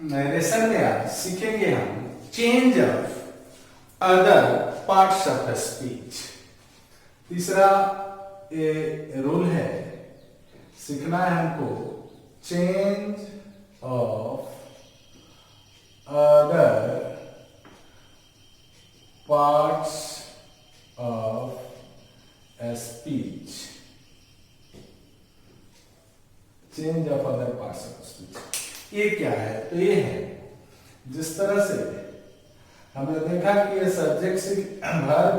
Narration में आज सीखेंगे हम change of other parts of speech. तीसरा रूल है, सीखना है हमको change of other parts of speech. Change of other parts of speech ये क्या है? तो ये है, जिस तरह से हमने देखा कि ये सब्जेक्ट वर्ब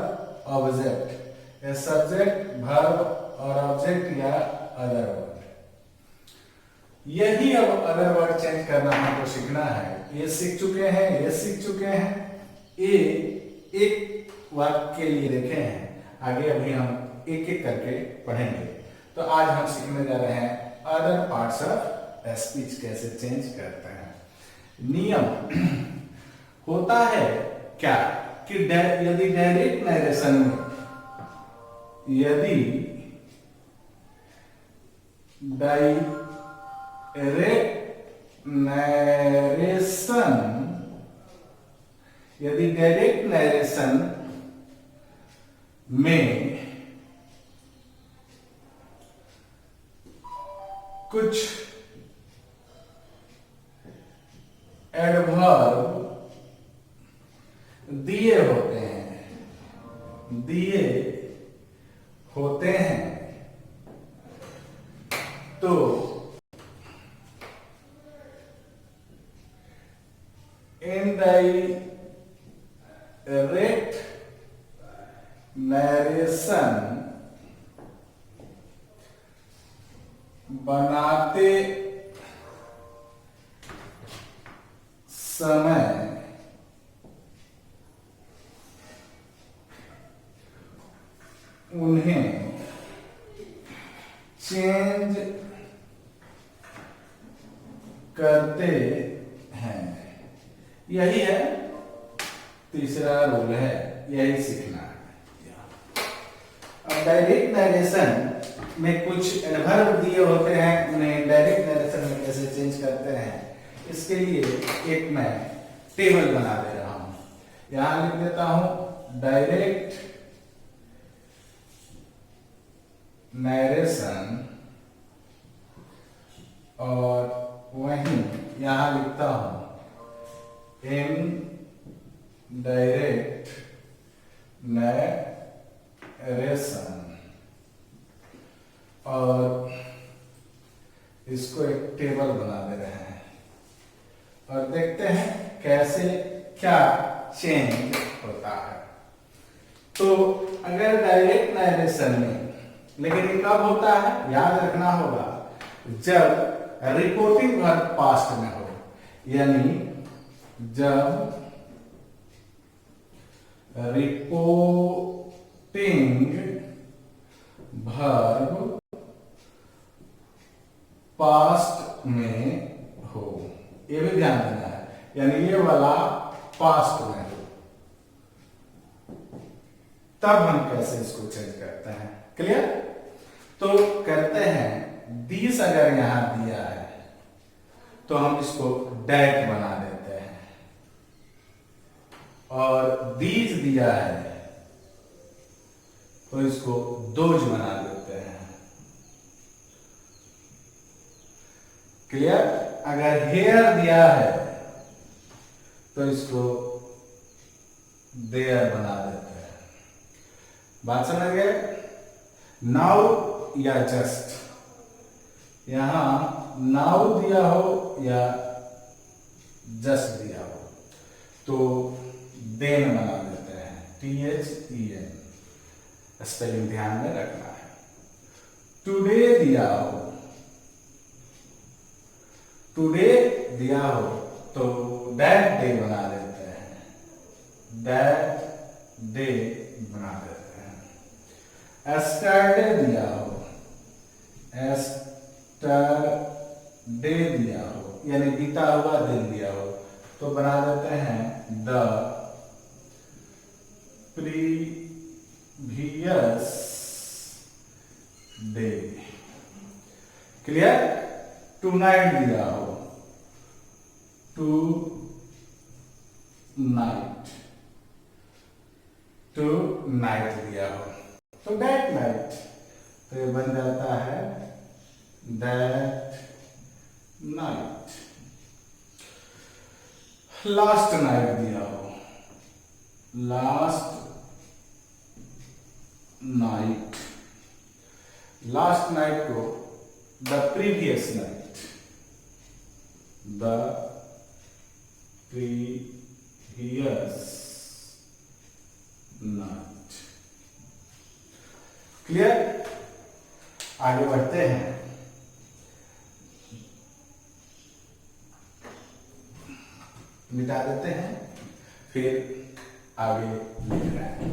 ऑब्जेक्ट, ये सब्जेक्ट वर्ब और ऑब्जेक्ट या अदर वर्ड, यही अब अदर वर्ड चेंज करना हमको सीखना है। ये सीख चुके हैं, ये सीख चुके हैं, ये एक वाक्य के लिए देखे हैं, आगे अभी हम एक एक करके पढ़ेंगे। तो आज हम सीखने जा रहे हैं अदर पार्ट्स ऑफ स्पीच कैसे चेंज करते हैं। नियम होता है क्या कि यदि डायरेक्ट नरेशन में, यदि डायरेक्ट नरेशन में कुछ एडवर्ब दिए होते हैं तो इनडायरेक्ट नरेशन बनाते समय उन्हें चेंज करते हैं। यही है तीसरा रूल है, यही सीखना है। अब डायरेक्ट नरेशन में कुछ एडवर्ब दिए होते हैं, उन्हें इनडायरेक्ट नरेशन में कैसे चेंज करते हैं, इसके लिए एक मैं टेबल बना दे रहा हूं। यहां लिख देता हूं डायरेक्ट नरेशन, और वहीं यहां लिखता हूं इनडायरेक्ट नरेशन, और इसको एक टेबल बना दे रहे हैं और देखते हैं कैसे क्या चेंज होता है। तो अगर डायरेक्ट नरेशन में, लेकिन ये कब होता है याद रखना होगा, जब रिपोर्टिंग वर्ब पास्ट में हो, यानी जब रिपोर्टिंग वर्ब पास्ट में हो, ये भी ध्यान देना है, यानी ये वाला पास्ट में हो, तब हम कैसे इसको चेंज करते हैं। क्लियर? तो करते हैं, दिस अगर यहां दिया है तो हम इसको डैट बना देते हैं, और दीज दिया है तो इसको दोज बना देते हैं। क्लियर? अगर हेयर दिया है तो इसको देयर बना देते हैं। बात समझ गए? नाउ या जस्ट, यहां नाउ दिया हो या जस्ट दिया हो तो देन बना देते हैं, THEN। स्पेलिंग ध्यान में रखना है। टुडे दिया हो, टुडे दिया हो तो दैट डे बना देते हैं, दैट डे बना देते हैं। एस्टरडे दिया हो, एस्टरडे दिया हो, यानी बीता हुआ दिन दिया हो तो बना देते हैं the previous day. Clear? Tonight दिया हो टू नाइट, टू नाइट दिया हो तो दैट नाइट, तो ये बन जाता है दैट नाइट। लास्ट नाइट दिया हो, लास्ट नाइट, लास्ट नाइट को the previous night, the previous night. Clear? आगे बढ़ते हैं। मिटा देते हैं, फिर आगे लिख रहे हैं।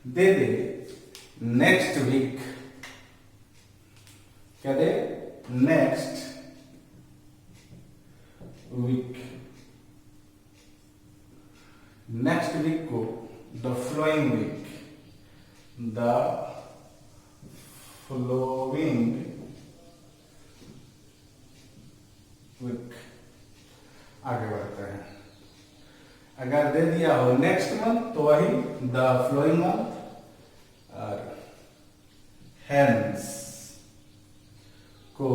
दे दे नेक्स्ट वीक, क्या they? Next week. Next week को the following week, the following week. आगे बढ़ते हैं। अगर दे दिया हो नेक्स्ट मंथ तो वही द फ्लोइंग मंथ, और हेंस को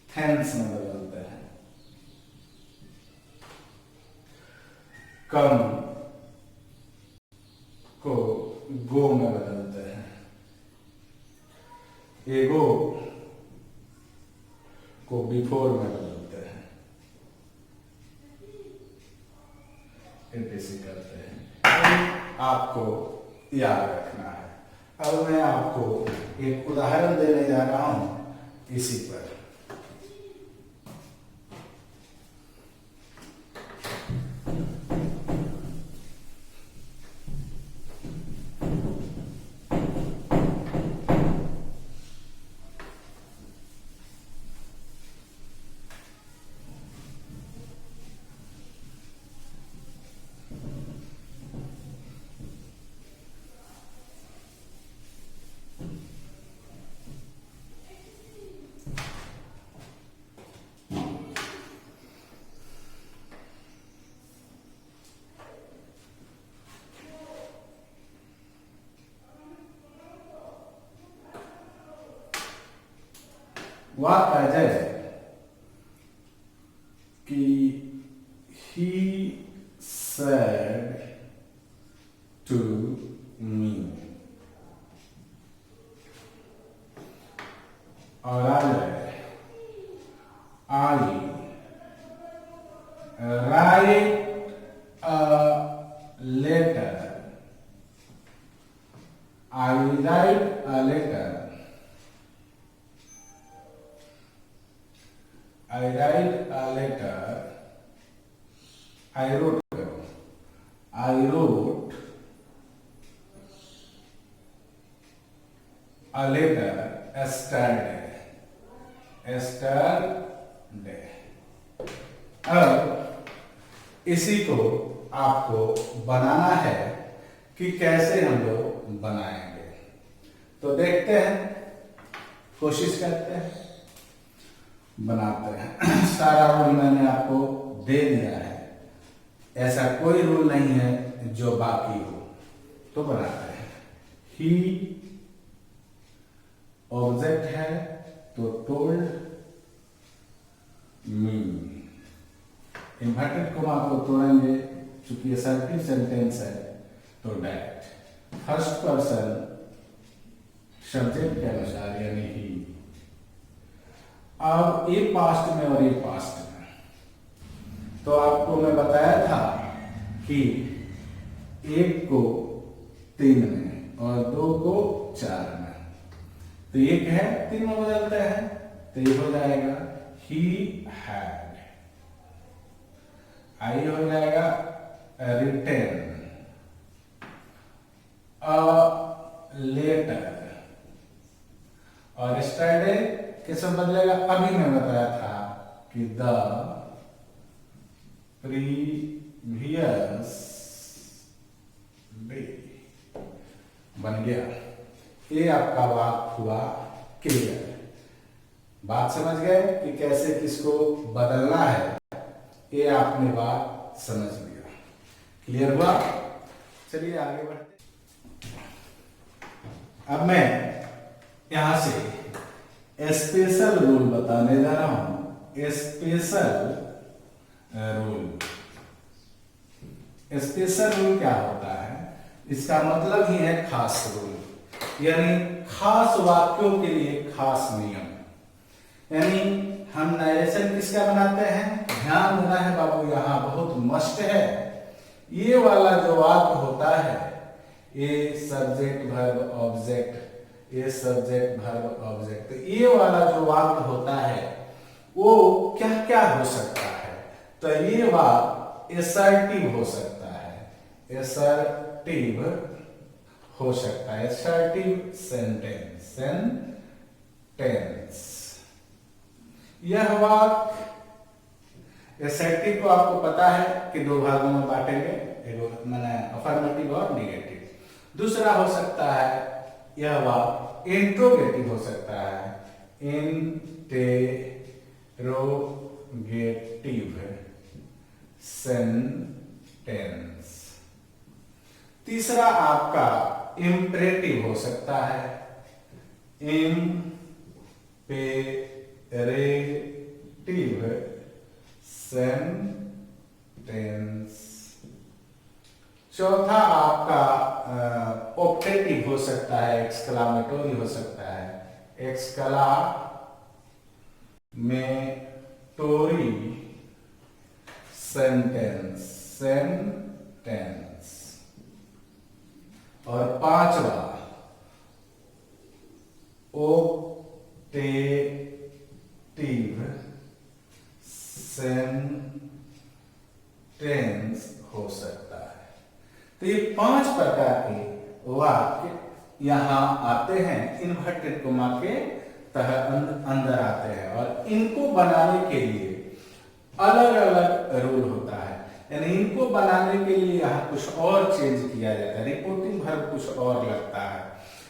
थेंस में बदलते हैं। कम को गो में बदलते हैं। एगो को बिफोर में बदलते हैं। एपीसी करते हैं। आपको याद रखना है। अब मैं आपको एक उदाहरण देने जा रहा हूं इसी पर। वाक्य आ जाए कि he said to me, और आ जाए I write a letter, I write a letter, I write a letter, I wrote a letter yesterday। अब इसी को आपको बनाना है कि कैसे हम लोग बनाएंगे, तो देखते हैं, कोशिश करते हैं, बनाते हैं। सारा रूल मैंने आपको दे दिया है, ऐसा कोई रूल नहीं है जो बाकी हो, तो बनाते हैं। ही ऑब्जेक्ट है तो टोल्ड मी, इन्वर्टेड कोमा को तोड़ेंगे चूंकि ये सर्किल सेंटेंस है तो डैट। फर्स्ट पर्सन सब्जेक्ट के अनुसार यानी ही। अब ए पास्ट में और ए पास्ट में, तो आपको मैं बताया था कि एक को 3 में और 2 को 4 में, तो एक है 3 में बदलते हैं, तो ये हो जाएगा he had, आई हो जाएगा written a letter, और yesterday कैसे बदलेगा, अभी मैं बताया था कि द प्रीवियस डे बन गया। ये आपका वाक्य हुआ क्लियर। बात समझ गए कि कैसे किसको बदलना है, ये आपने बात समझ लिया। क्लियर हुआ? चलिए आगे बढ़ते। अब मैं यहां से स्पेशल रूल बताने जा रहा हूं। स्पेशल रूल, स्पेशल रूल क्या होता है? इसका मतलब ही है खास रूल, यानी खास वाक्यों के लिए खास नियम। यानी हम नरेशन किसका बनाते हैं? ध्यान देना है बाबू, यहां बहुत मस्ट है। ये वाला जो वाक्य होता है, ये सब्जेक्ट वर्ब ऑब्जेक्ट, ये सब्जेक्ट वर्ब ऑब्जेक्ट, तो ये वाला जो वाक्य होता है वो क्या क्या हो सकता है? तो ये वाक्य असर्टिव हो सकता है, असर्टिव हो सकता है, असर्टिव सेंटेंस, सेंटेंस। यह वाक्य असर्टिव को आपको पता है कि दो भागों में बांटेंगे, एक मैंने अफर्मेटिव और निगेटिव। दूसरा हो सकता है यह वाक्य इंट्रोगेटिव हो सकता है, इंटेरोगेटिव सेंटेंस। तीसरा आपका इंपरेटिव हो सकता है, इंपेरेटिव सेंटेंस। चौथा आपका ऑप्टेटिव हो सकता है, एक्सक्लामेटोरी हो सकता है, एक्सक्लामेटोरी सेंटेंस, सेंटेंस। और पांचवा ऑप्टेटिव सेंटेंस हो सकता है। तो ये 5 प्रकार के वाक्य यहां आते हैं, इन्वर्टेड कोमा के तहत अंदर आते हैं, और इनको बनाने के लिए अलग अलग रूल होता है। यानी इनको बनाने के लिए यहाँ कुछ और चेंज किया जाता है, रिपोर्टिंग वर्ब कुछ और लगता है।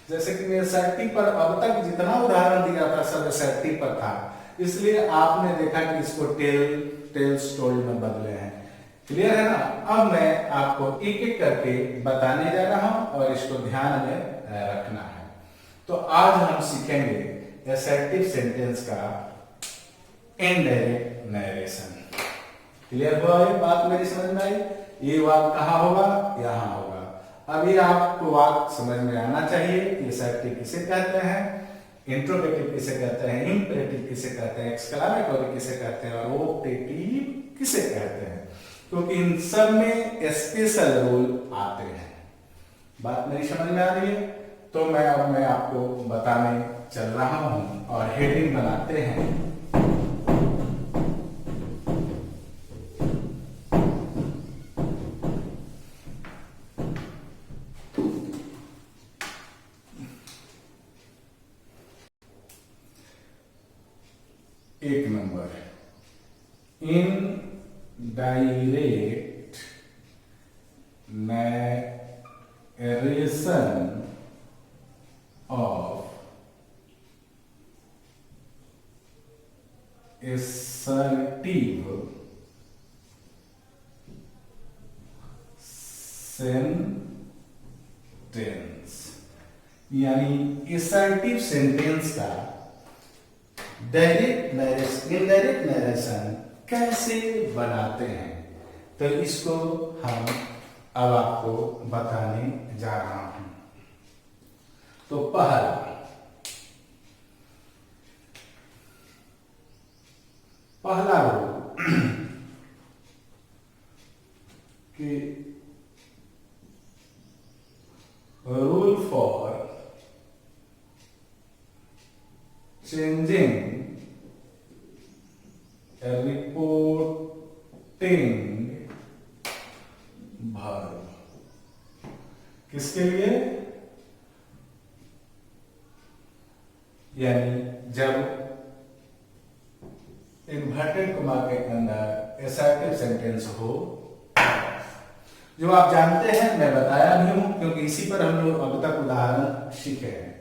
जैसे कि मैं असर्टिव पर अब तक जितना उदाहरण दिया था सब असर्टिव पर था, इसलिए आपने देखा कि इसको टेल्स टोल्ड में बदले हैं। क्लियर है ना? अब मैं आपको एक एक करके बताने जा रहा हूं और इसको ध्यान में रखना है। तो आज हम सीखेंगे असर्टिव सेंटेंस का इनडायरेक्ट नरेशन। क्लियर हुआ? ये बात मेरी समझ में आई? ये वाक्य कहां होगा? यहां होगा। अभी आपको वाक्य समझ में आना चाहिए कि असर्टिव किसे कहते हैं, इंट्रोगेटिव किसे कहते हैं, इंपेरेटिव किसे कहते हैं, एक्सक्लामेटोरी किसे कहते हैं और ऑप्टेटिव किसे कहते हैं, क्योंकि इन सब में स्पेशल रूल आते हैं। बात मेरी समझ में आ रही है? तो मैं आपको बताने चल रहा हूं और हेडिंग बनाते हैं। एक number, indirect narration of assertive sentence. यानी असर्टिव सेंटेंस का डायरेक्ट नरेशन, इनडायरेक्ट नरेशन कैसे बनाते हैं, तो इसको हम अब आपको बताने जा रहा हूं। तो पहला रूल कि rule for changing a reporting verb। किसके लिए? यानी जब इन्वर्टेड कोमा के अंदर असर्टिव सेंटेंस हो, जो आप जानते हैं, मैं बताया भी हूं क्योंकि इसी पर हम लोग अब तक उदाहरण सीखे हैं।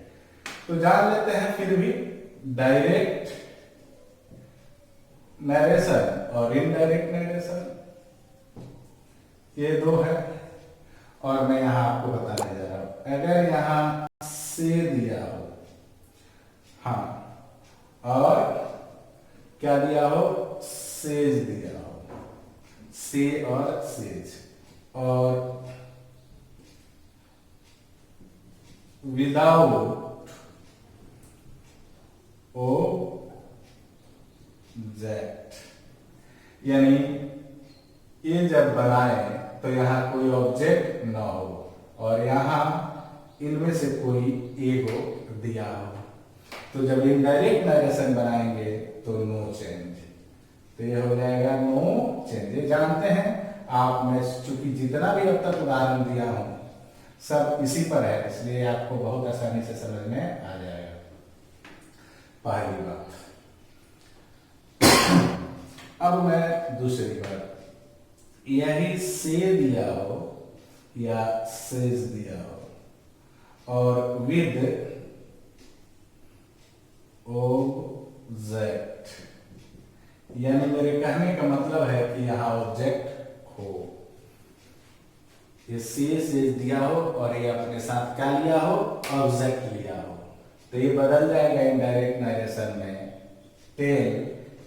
तो जान लेते हैं फिर भी। डायरेक्ट नरेशन और इनडायरेक्ट नरेशन, ये दो है। और मैं यहां आपको बताने जा रहा हूं, अगर यहां से दिया हो, हाँ, और क्या दिया हो, सेज दिया हो, से और सेज, और विदाउट ऑब्जेक्ट, यानी ये जब बनाए तो यहां कोई ऑब्जेक्ट ना हो और यहां इनमें से कोई एगो दिया हो। तो जब इनडायरेक्ट नरेशन बनाएंगे तो नो चेंज, तो ये हो जाएगा नो चेंज। ये जानते हैं आप, मैं चूंकि जितना भी अब तक उदाहरण दिया हूं सब इसी पर है, इसलिए आपको बहुत आसानी से समझ में आ जाएगा। पहली बात। अब मैं दूसरी बात, यही से दिया हो या सेज दिया हो और विद ऑब्जेक्ट, यानी मेरे कहने का मतलब है कि यहां ऑब्जेक्ट हो। ये से दिया हो और ये अपने साथ क्या लिया हो, ऑब्जेक्ट लिया हो, तो ये बदल जाएगा इनडायरेक्ट नरेशन में टेल,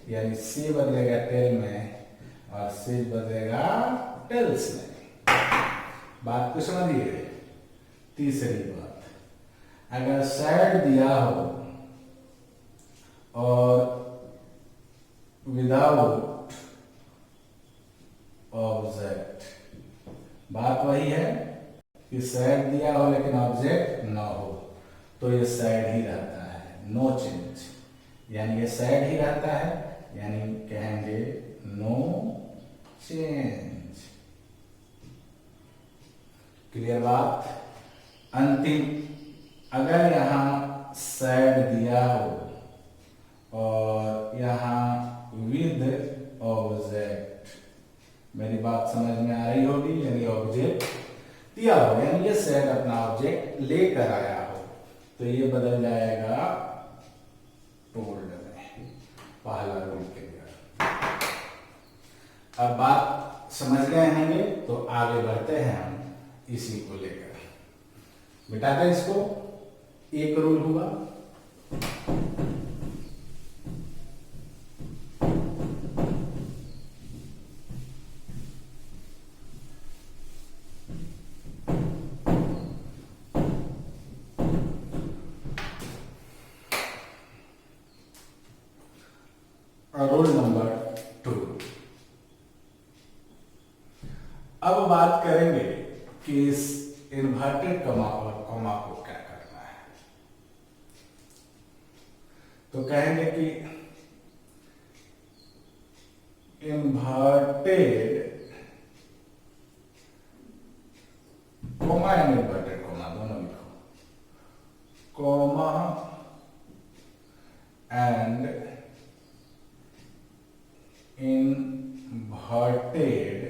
यानी से बदलेगा टेल में और से बदलेगा टेल्स में। बात को समझिए। तीसरी बात, अगर सैड दिया हो और विदाउट ऑब्जेक्ट, बात वही है कि सैड दिया हो लेकिन ऑब्जेक्ट ना हो, तो ये सैड ही रहता है, नो चेंज, यानी ये सैड ही रहता है, यानी कहेंगे नो चेंज। क्लियर बात। अंतिम, अगर यहां सैड दिया हो और यहां विद ऑब्जेक्ट, मेरी बात समझ में आ रही होगी, यानी ऑब्जेक्ट दिया हो, यानी ये सैड अपना ऑब्जेक्ट लेकर आया हो, तो ये बदल जाएगा टोल्ड में, पहला रूल के लिए। अब बात समझ गए होंगे, तो आगे बढ़ते हैं हम इसी को लेकर। बेटा इसको एक रूल हुआ, रूल नंबर 2। अब बात करेंगे कि इस इन्वर्टेड कॉमा और कॉमा को क्या करना है। तो कहेंगे कि inverted comma and inverted comma दोनों लिखो, comma and inverted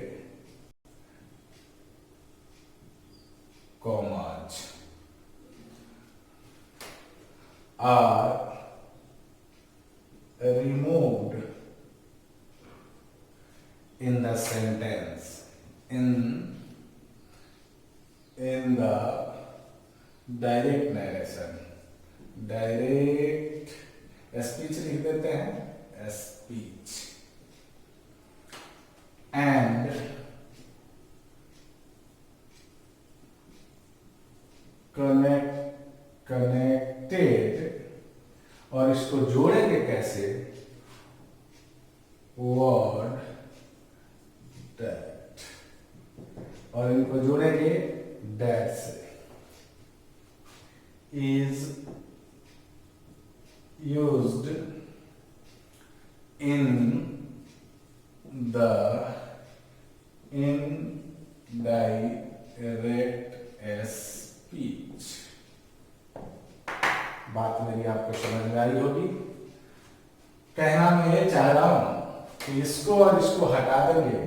commas are removed in the sentence in the direct narration, direct speech लिख देते हैं, स्पीच, and connected, और इसको जोड़ेंगे कैसे, वर्ड दैट, और इनको जोड़ेंगे दैट से, is used in the indirect speech। बात मेरी आपको समझ में आई होगी। कहना मैं ये चाह रहा हूं तो इसको और इसको हटा देंगे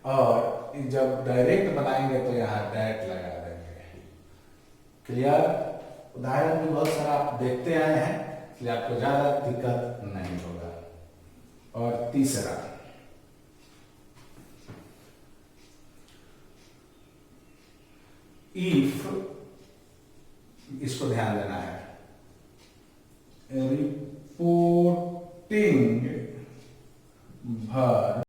और जब डायरेक्ट बनाएंगे तो यहाँ डैट लगा देंगे। क्लियर? उदाहरण भी बहुत सारा आप देखते आए हैं, इसलिए आपको ज्यादा दिक्कत नहीं होगा। और तीसरा, इफ, इसको ध्यान देना है, reporting verb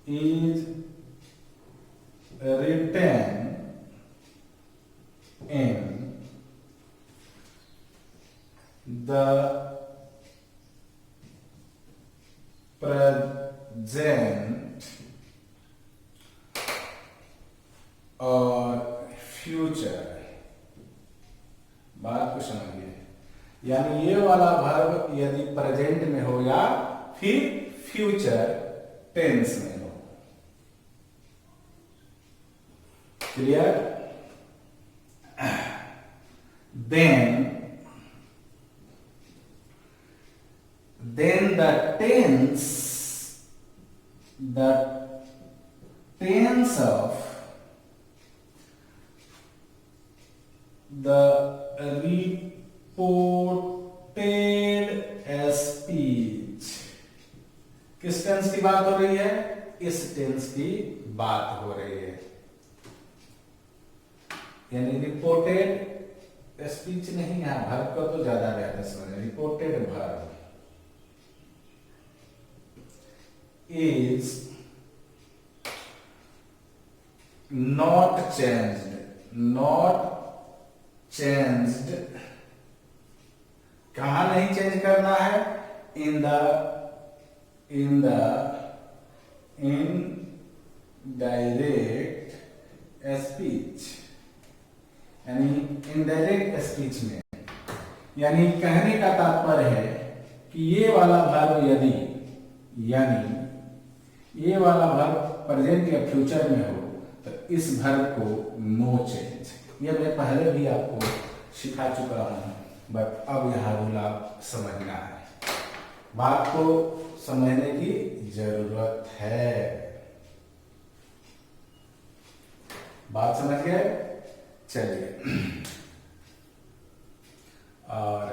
is written in the present और फ्यूचर। बात को समझिए, यानी ये वाला वर्ब यदि प्रेजेंट में हो या फिर फ्यूचर टेंस में हो। Clear? Then the tense of the reported speech, किस टेंस की बात हो रही है? इस टेंस की बात हो रही है, यानी रिपोर्टेड स्पीच नहीं, यहां वर्ब को तो ज्यादा बेहतर समझे। Reported verb is not changed। कहां नहीं चेंज करना है? in the indirect speech, यानी इनडायरेक्ट स्पीच में। यानी कहने का तात्पर्य है कि ये वाला वर्ब ये वाला वर्ब प्रेजेंट या फ्यूचर में हो तो इस वर्ब को नो चेंज। ये मैं पहले भी आपको सिखा चुका हूं, बट अब यहाँ रूल आप समझना है। बात को समझने की जरूरत है। बात समझ गए? चलिए, और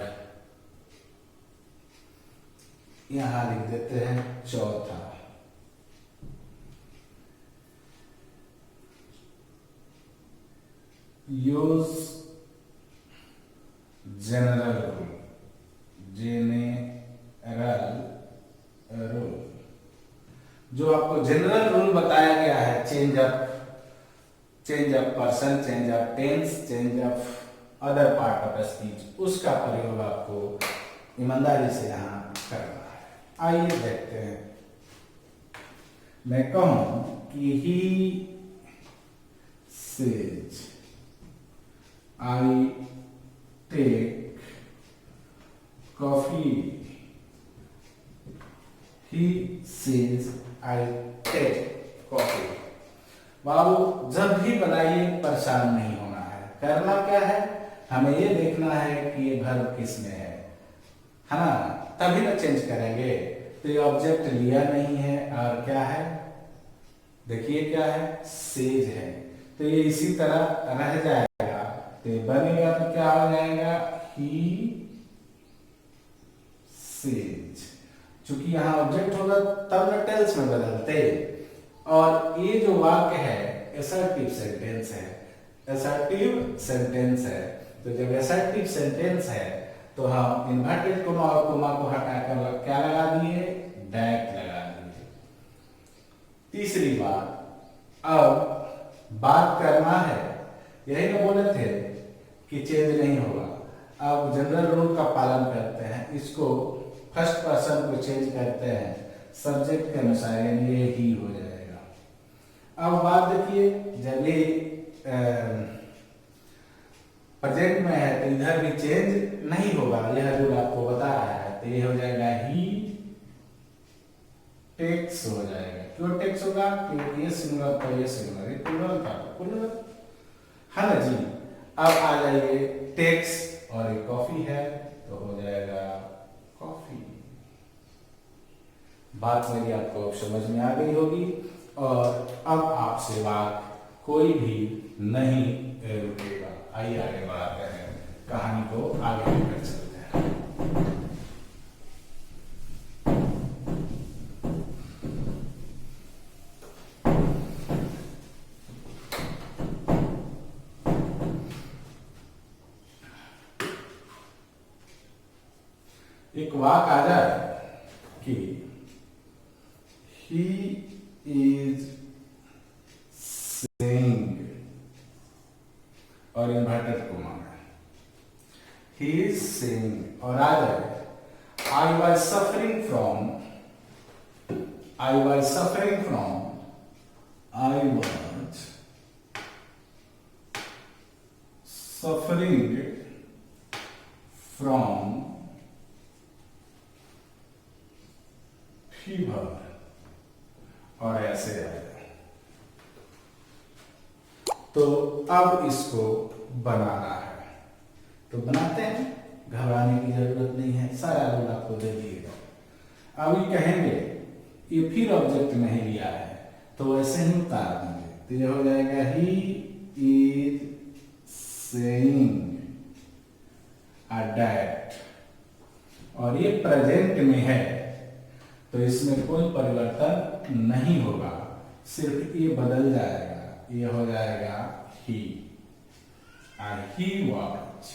यहां लिख देते हैं चौथा, यूज जनरल रूल। जो आपको जनरल रूल बताया गया है, change of person, change of tense, change of other part of speech, उसका प्रयोग आपको ईमानदारी से यहां करना है। आइए देखते हैं। मैं कहूं कि he says I take coffee, he says I take coffee. बाबू जब भी बनाइए परेशान नहीं होना है। करना क्या है? हमें ये देखना है कि ये वर्ब किस में है ना, तभी ना चेंज करेंगे। तो ये ऑब्जेक्ट लिया नहीं है और क्या है, देखिए क्या है, सेज है, तो ये इसी तरह रह जाएगा। तो ये बनेगा तो क्या हो जाएगा, ही सेज। चूंकि यहां ऑब्जेक्ट होगा तब ना टेंस में बदलते। और ये जो वाक्य है असर्टिव सेंटेंस है, तो जब असर्टिव सेंटेंस है तो हम इन्वर्टेड कोमा और कोमा को हटाकर क्या लगा दिए, डैट लगा दिए। तीसरी बात, अब बात करना है, यही ना बोले थे कि चेंज नहीं होगा। अब जनरल रूल का पालन करते हैं, इसको फर्स्ट पर्सन को चेंज करते हैं सब्जेक्ट के अनुसार, ये ही हो जाएगा। अब बात देखिए, जब ये प्रेजेंट में है तो इधर भी चेंज नहीं होगा, यह रूल आपको बता रहा है। तो ये हो जाएगा ही टेक्स हो जाएगा। क्यों टेक्स होगा? क्योंकि ये सिंगुलर पर ये सिंगुलर, ये प्लूरल का प्लूरल है ना जी। अब आ जाइए टेक्स और एक कॉफी है, तो तो हो जाएगा कॉफी। बात मेरी आपको समझ में आ गई होगी और अब आपसे बात कोई भी नहीं रुकेगा। आइए आगे बढ़ाते हैं, कहानी को आगे लेकर चलते हैं। एक वाक आ जाए कि he is saying और इन्वर्टेड कोमा में he is saying और आ जाए I was suffering from I was suffering from fever और ऐसे आएगा। तो अब इसको बनाना है, तो बनाते हैं, घबराने की जरूरत नहीं है, सारा रोल आपको दे दिएगा। अब ये कहेंगे ये फिर ऑब्जेक्ट नहीं लिया है तो वैसे ही उतार देंगे, तो ये हो जाएगा he is saying a that और ये प्रेजेंट में है तो इसमें कोई परिवर्तन नहीं होगा, सिर्फ ये बदल जाएगा, ये हो जाएगा ही। He was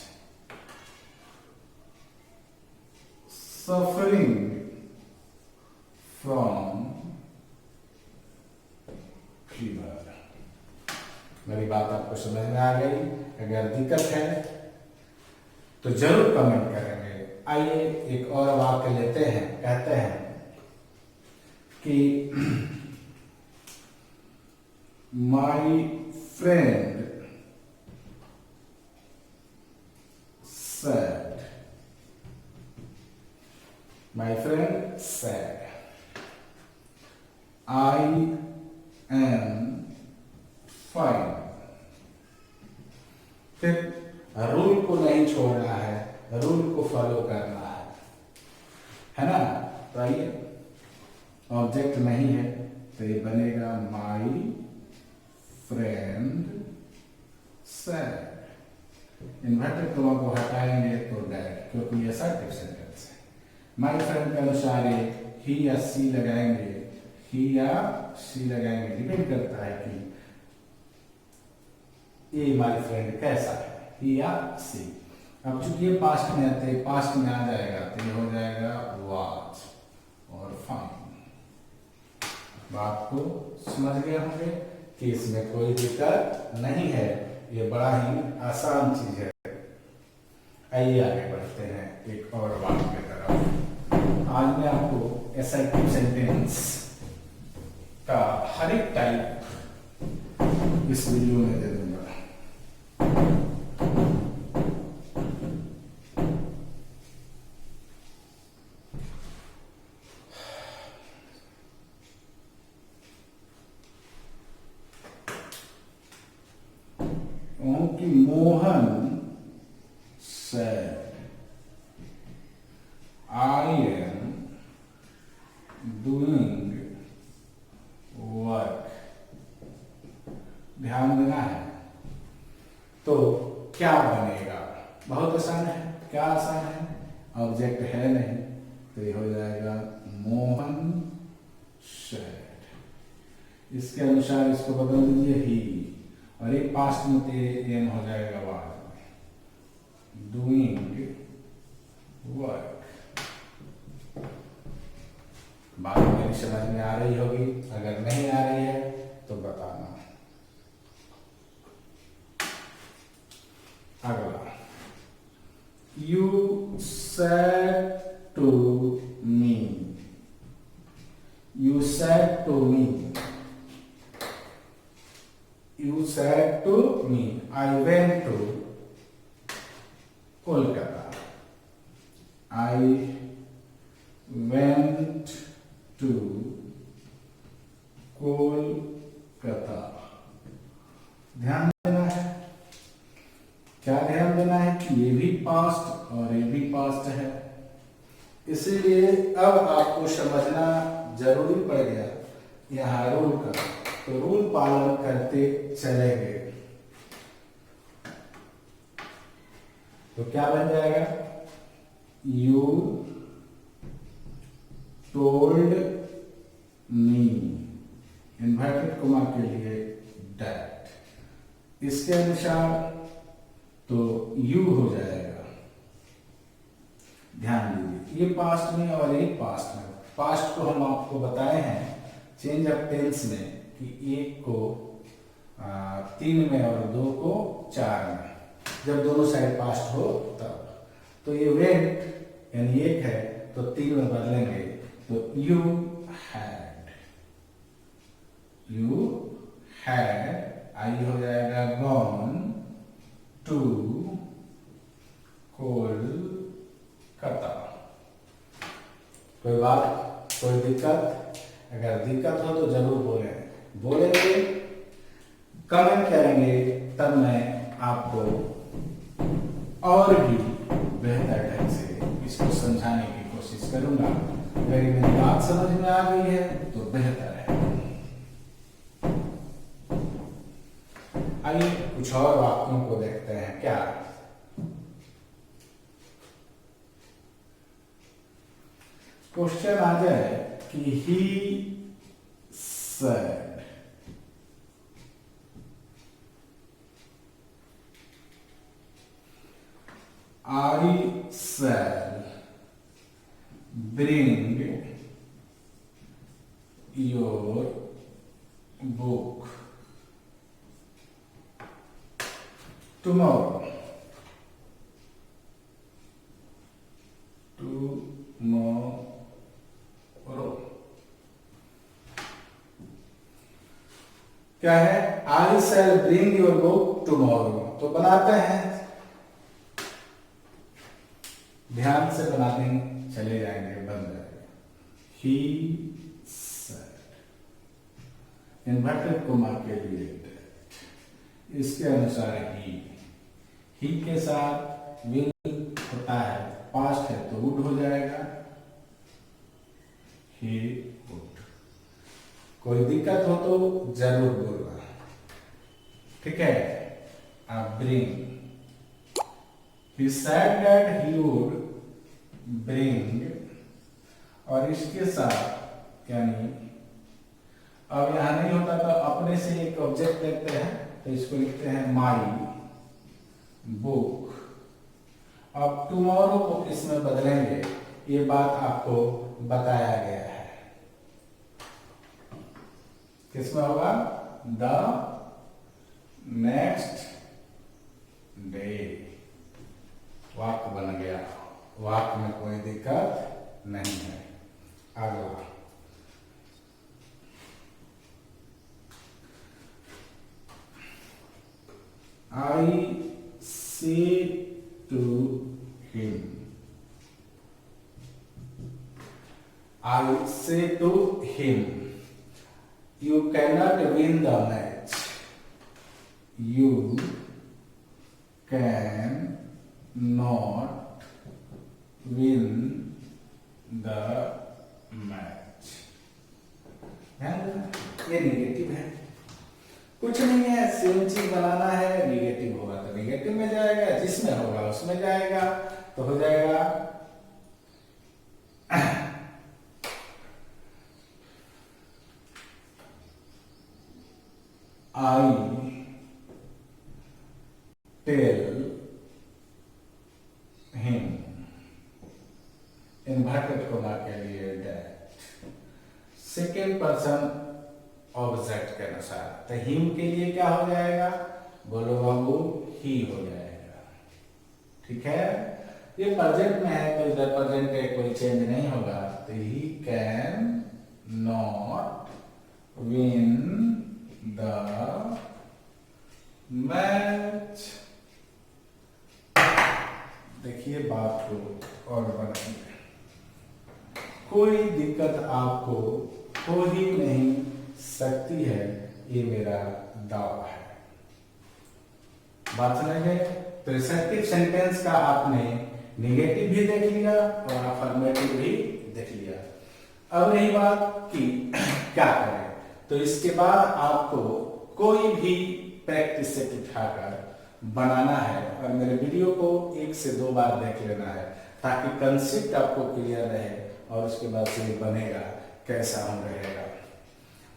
suffering from fever. मेरी बात आपको समझ में आ गई? अगर दिक्कत है तो जरूर कमेंट करेंगे। आइए एक और वाक्य लेते हैं। कहते हैं कि my friend said, my friend said, I am fine। फिर रूल को नहीं छोड़ना है, रूल को फॉलो करना है ना? तो आइए, ऑब्जेक्ट नहीं है तो ये बनेगा my friend said. Inverted comma को हटाएंगे तो डैट, क्योंकि ये असर्टिव सेंटेंस है। माई फ्रेंड के अनुसार ही या सी लगाएंगे, ही या सी लगाएंगे, डिपेंड करता है कि ये माई फ्रेंड कैसा है, ही या सी। अब चूंकि ये पास्ट में आते, पास्ट में आ जाएगा तो ये हो जाएगा वाज और फाइन। बात को समझ गए होंगे कि इसमें कोई दिक्कत नहीं है, ये बड़ा ही आसान चीज है। आइए आगे बढ़ते हैं एक और बात की तरफ। आज मैं आपको असर्टिव सेंटेंस का हर एक टाइप इस वीडियो में दे दूंगा। कि Mohan said, I am doing work। ध्यान देना है। तो क्या बनेगा? बहुत आसान है। क्या आसान है? ऑब्जेक्ट है नहीं तो ये हो जाएगा मोहन said। इसके अनुसार इसको बदल दीजिए ही, और एक पास्ट में एन हो जाएगा वाज, डूइंग वर्क। बात मेरी समझ में आ रही होगी, अगर नहीं आ रही है तो बताना। अगला, you said to me, you said to me, you said to me, I went to Kolkata, I went to Kolkata। ध्यान देना है। क्या ध्यान देना है कि ये भी पास्ट और ये भी पास्ट आपको समझना जरूरी पड़ गया यहाँ रूल का, तो रूल पालन करते चलेंगे तो क्या बन जाएगा, you told me, inverted comma के लिए दैट, इसके अनुसार तो यू हो जाएगा। ध्यान दीजिए ये पास्ट में और ये पास्ट में, पास्ट को हम आपको बताए हैं चेंज ऑफ टेंस में कि एक को 3 में और 2 को 4 में, जब दोनों साइड पास्ट हो तब। तो ये वेंट यानी एक है तो 3 में बदलेंगे तो यू हैड, यू हैड, आई हो जाएगा गॉन टू कोलकाता। कोई बात, कोई दिक्कत? अगर दिक्कत हो तो जरूर बोलेंगे, कमेंट करेंगे, तब मैं आपको और भी बेहतर ढंग से इसको समझाने की कोशिश करूंगा। अगर मेरी बात समझ में आ गई है तो बेहतर है। आइए कुछ और वाक्यों को देखते हैं। क्या क्वेश्चन आ जाए कि ही said, I shall bring your book tomorrow. क्या है? I shall bring your book tomorrow। तो बनाते हैं, ध्यान से बनाते चले जाएंगे, बन जाएगा he said, इन्वर्टेड कॉमा के लिए इसके अनुसार ही के साथ विल होता है, पास्ट है तो वुड हो जाएगा, ही वुड। कोई दिक्कत हो तो जरूर बोलना, ठीक है। अब bring, he said that he would bring, और इसके साथ यानी अब यहां नहीं होता तो अपने से एक ऑब्जेक्ट लेते हैं, तो इसको लिखते हैं माई बुक। अब टुमारो को किसमें बदलेंगे ये बात आपको बताया गया है, किसमें होगा? The next day. वाक्य बन गया, वाक्य में कोई दिक्कत नहीं है। अगला I say to him, I say to him, you cannot win the match, you can not win the match। ध्यान देना ये निगेटिव है, कुछ नहीं है, सेम चीज बनाना है, निगेटिव होगा तो निगेटिव में जाएगा, जिसमें होगा उसमें जाएगा, तो हो जाएगा I tell him, inverted comma के लिए दैट, सेकेंड पर्सन ऑब्जेक्ट के अनुसार, तो हिम के लिए क्या हो जाएगा? बोलो बाबू, ही हो जाएगा, ठीक है। ये प्रेजेंट में है तो इधर प्रेजेंट है, कोई चेंज नहीं होगा, तो he can not win the match. देखिए बात को और बनाइए, कोई दिक्कत आपको हो ही नहीं सकती है, ये मेरा दावा है। बात समझ गए? तो रिसेप्टिव सेंटेंस का आपने निगेटिव भी देख लिया और अफर्मेटिव भी देख लिया। अब रही बात कि क्या करें, तो इसके बाद आपको कोई भी प्रैक्टिस सेट उठाकर बनाना है और मेरे वीडियो को 1 से 2 बार देख लेना है ताकि कंसेप्ट आपको क्लियर रहे और उसके बाद से बनेगा कैसा हम रहेगा।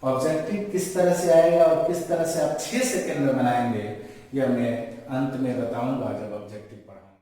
ऑब्जेक्टिव किस तरह से आएगा और किस तरह से आप 6 सेकंड में बनाएंगे यह मैं अंत में बताऊंगा जब ऑब्जेक्टिव पढ़ाऊंगा।